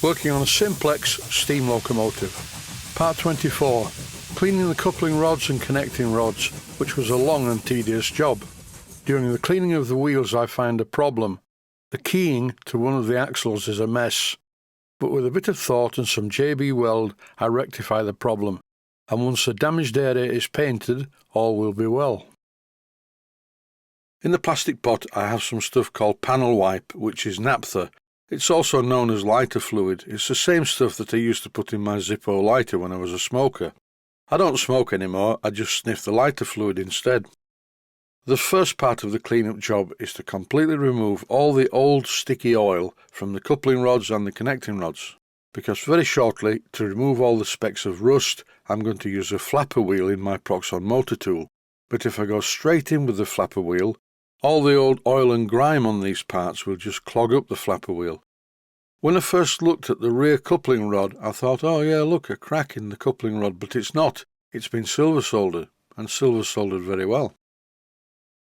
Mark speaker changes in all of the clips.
Speaker 1: working on a Simplex steam locomotive. Part 24, cleaning the coupling rods and connecting rods, which was a long and tedious job. During the cleaning of the wheels I find a problem. The keying to one of the axles is a mess, but with a bit of thought and some JB-Weld I rectify the problem, and once the damaged area is painted, all will be well. In the plastic pot I have some stuff called panel wipe, which is naphtha. It's also known as lighter fluid. It's the same stuff that I used to put in my Zippo lighter when I was a smoker. I don't smoke anymore, I just sniff the lighter fluid instead. The first part of the cleanup job is to completely remove all the old sticky oil from the coupling rods and the connecting rods, because very shortly, to remove all the specks of rust, I'm going to use a flapper wheel in my Proxxon motor tool. But if I go straight in with the flapper wheel, all the old oil and grime on these parts will just clog up the flapper wheel. When I first looked at the rear coupling rod, I thought, oh yeah, look, a crack in the coupling rod, but it's not. It's been silver soldered, and silver soldered very well.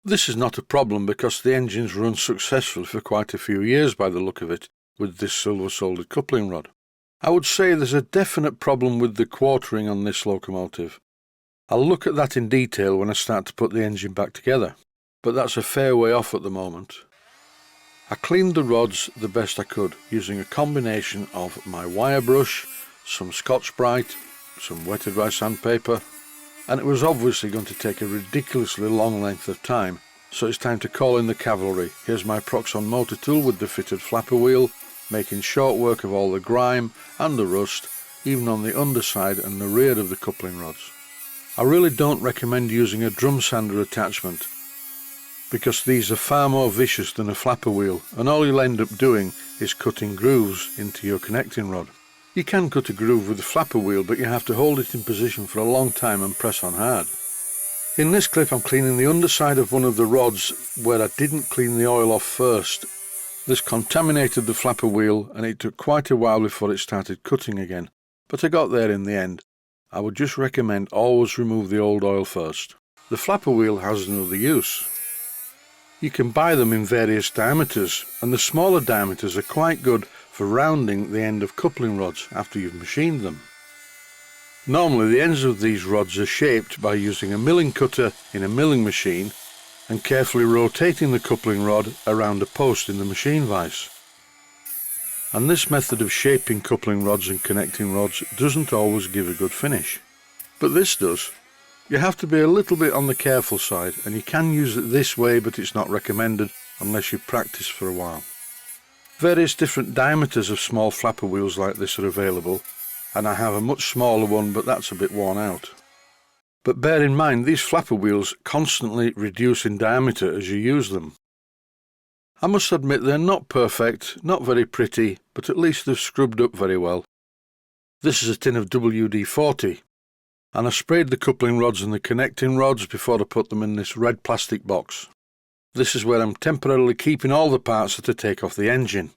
Speaker 1: This is not a problem because the engine's run successfully for quite a few years by the look of it with this silver soldered coupling rod. I would say there's a definite problem with the quartering on this locomotive. I'll look at that in detail when I start to put the engine back together, but that's a fair way off at the moment. I cleaned the rods the best I could using a combination of my wire brush, some Scotch-Brite, some wet dry sandpaper, and it was obviously going to take a ridiculously long length of time, so it's time to call in the cavalry. Here's my Proxxon motor tool with the fitted flapper wheel, making short work of all the grime and the rust, even on the underside and the rear of the coupling rods. I really don't recommend using a drum sander attachment, because these are far more vicious than a flapper wheel, and all you'll end up doing is cutting grooves into your connecting rod. You can cut a groove with a flapper wheel, but you have to hold it in position for a long time and press on hard. In this clip I'm cleaning the underside of one of the rods where I didn't clean the oil off first. This contaminated the flapper wheel and it took quite a while before it started cutting again, but I got there in the end. I would just recommend always remove the old oil first. The flapper wheel has another use. You can buy them in various diameters, and the smaller diameters are quite good for rounding the end of coupling rods after you've machined them. Normally the ends of these rods are shaped by using a milling cutter in a milling machine and carefully rotating the coupling rod around a post in the machine vise. And this method of shaping coupling rods and connecting rods doesn't always give a good finish, but this does. You have to be a little bit on the careful side, and you can use it this way, but it's not recommended unless you practice for a while. Various different diameters of small flapper wheels like this are available, and I have a much smaller one, but that's a bit worn out. But bear in mind, these flapper wheels constantly reduce in diameter as you use them. I must admit they're not perfect, not very pretty, but at least they've scrubbed up very well. This is a tin of WD-40. And I sprayed the coupling rods and the connecting rods before I put them in this red plastic box. This is where I'm temporarily keeping all the parts that I take off the engine.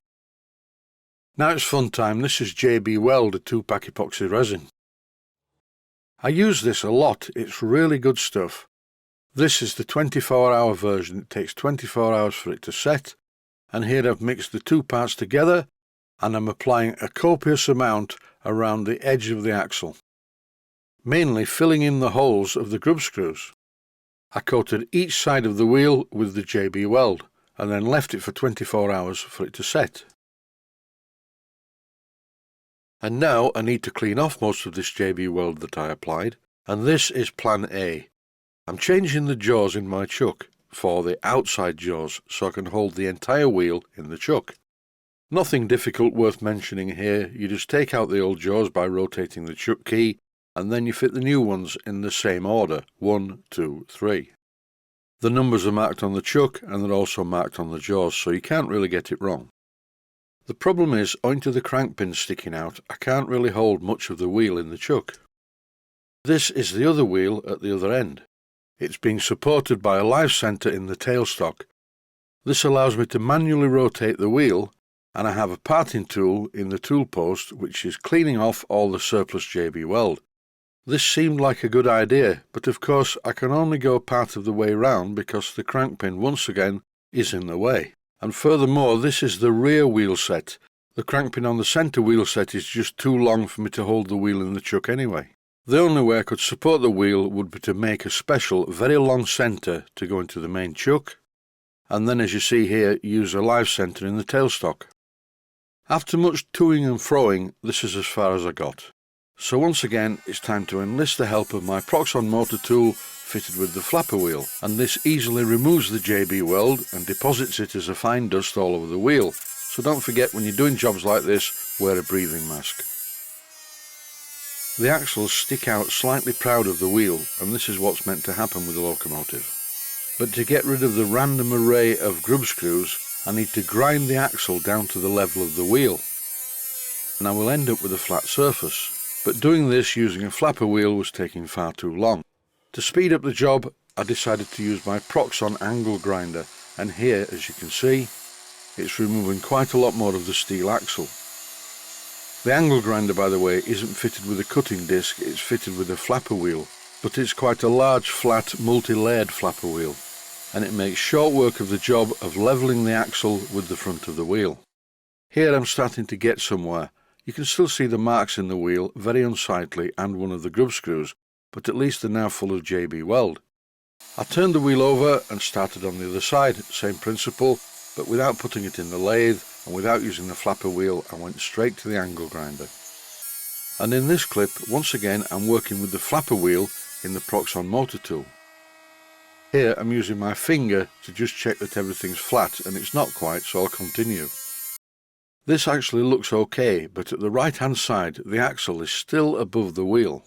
Speaker 1: Now it's fun time. This is JB-Weld, a 2-pack epoxy resin. I use this a lot, it's really good stuff. This is the 24-hour version. It takes 24 hours for it to set, and here I've mixed the 2 parts together and I'm applying a copious amount around the edge of the axle, mainly filling in the holes of the grub screws. I coated each side of the wheel with the JB-Weld and then left it for 24 hours for it to set. And now I need to clean off most of this JB-Weld that I applied, and this is plan A. I'm changing the jaws in my chuck for the outside jaws so I can hold the entire wheel in the chuck. Nothing difficult worth mentioning here. You just take out the old jaws by rotating the chuck key, and then you fit the new ones in the same order, 1, 2, 3. The numbers are marked on the chuck and they're also marked on the jaws, so you can't really get it wrong. The problem is, owing to the crank pins sticking out, I can't really hold much of the wheel in the chuck. This is the other wheel at the other end. It's being supported by a live centre in the tailstock. This allows me to manually rotate the wheel, and I have a parting tool in the tool post which is cleaning off all the surplus JB-Weld. This seemed like a good idea, but of course I can only go part of the way round because the crank pin once again is in the way. And furthermore, this is the rear wheel set. The crankpin on the centre wheel set is just too long for me to hold the wheel in the chuck anyway. The only way I could support the wheel would be to make a special, very long centre to go into the main chuck, and then as you see here, use a live centre in the tailstock. After much toing and froing, this is as far as I got. So once again, it's time to enlist the help of my Proxxon motor tool fitted with the flapper wheel, and this easily removes the JB-Weld and deposits it as a fine dust all over the wheel. So don't forget, when you're doing jobs like this, wear a breathing mask. The axles stick out slightly proud of the wheel, and this is what's meant to happen with the Locomotive. But to get rid of the random array of grub screws, I need to grind the axle down to the level of the wheel, and I will end up with a flat surface. But doing this using a flapper wheel was taking far too long. To speed up the job, I decided to use my Proxxon angle grinder, and here, as you can see, it's removing quite a lot more of the steel axle. The angle grinder, by the way, isn't fitted with a cutting disc, it's fitted with a flapper wheel, but it's quite a large, flat, multi-layered flapper wheel, and it makes short work of the job of levelling the axle with the front of the wheel. Here I'm starting to get somewhere. You can still see the marks in the wheel, very unsightly, and one of the grub screws, but at least they're now full of JB-Weld. I turned the wheel over and started on the other side, same principle, but without putting it in the lathe, and without using the flapper wheel, I went straight to the angle grinder. And in this clip, once again, I'm working with the flapper wheel in the Proxxon motor tool. Here I'm using my finger to just check that everything's flat, and it's not quite, so I'll continue. This actually looks okay, but at the right hand side the axle is still above the wheel,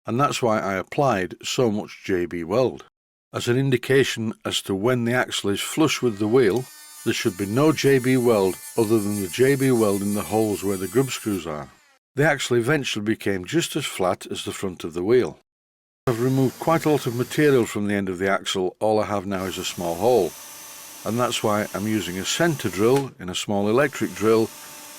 Speaker 1: and that's why I applied so much JB-Weld. As an indication as to when the axle is flush with the wheel, there should be no JB-Weld other than the JB-Weld in the holes where the grub screws are. The axle eventually became just as flat as the front of the wheel. I've removed quite a lot of material from the end of the axle, all I have now is a small hole, and that's why I'm using a centre drill in a small electric drill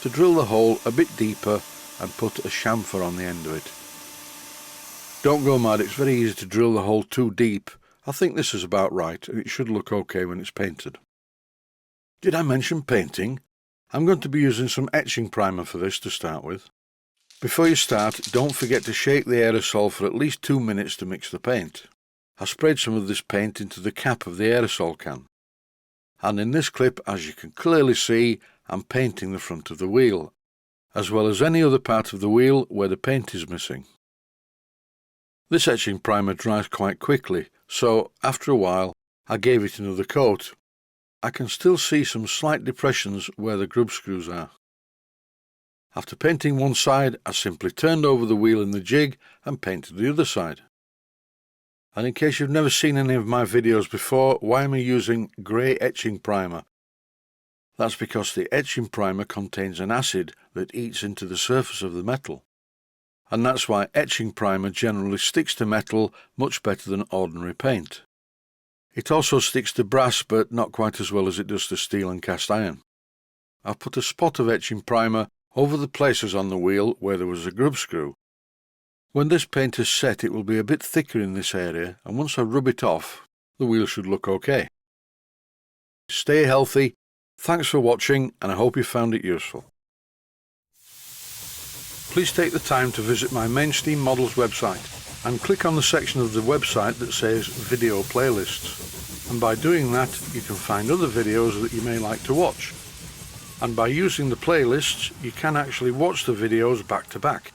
Speaker 1: to drill the hole a bit deeper and put a chamfer on the end of it. Don't go mad, it's very easy to drill the hole too deep. I think this is about right, and it should look okay when it's painted. Did I mention painting? I'm going to be using some etching primer for this to start with. Before you start, don't forget to shake the aerosol for at least 2 minutes to mix the paint. I sprayed some of this paint into the cap of the aerosol can. And in this clip, as you can clearly see, I'm painting the front of the wheel, as well as any other part of the wheel where the paint is missing. This etching primer dries quite quickly, so after a while I gave it another coat. I can still see some slight depressions where the grub screws are. After painting one side, I simply turned over the wheel in the jig and painted the other side. And in case you've never seen any of my videos before, why am I using grey etching primer? That's because the etching primer contains an acid that eats into the surface of the metal. And that's why etching primer generally sticks to metal much better than ordinary paint. It also sticks to brass, but not quite as well as it does to steel and cast iron. I've put a spot of etching primer over the places on the wheel where there was a grub screw. When this paint is set, it will be a bit thicker in this area, and once I rub it off, the wheel should look okay. Stay healthy, thanks for watching, and I hope you found it useful. Please take the time to visit my Mainsteam Models website and click on the section of the website that says Video Playlists. And by doing that, you can find other videos that you may like to watch. And by using the playlists, you can actually watch the videos back to back.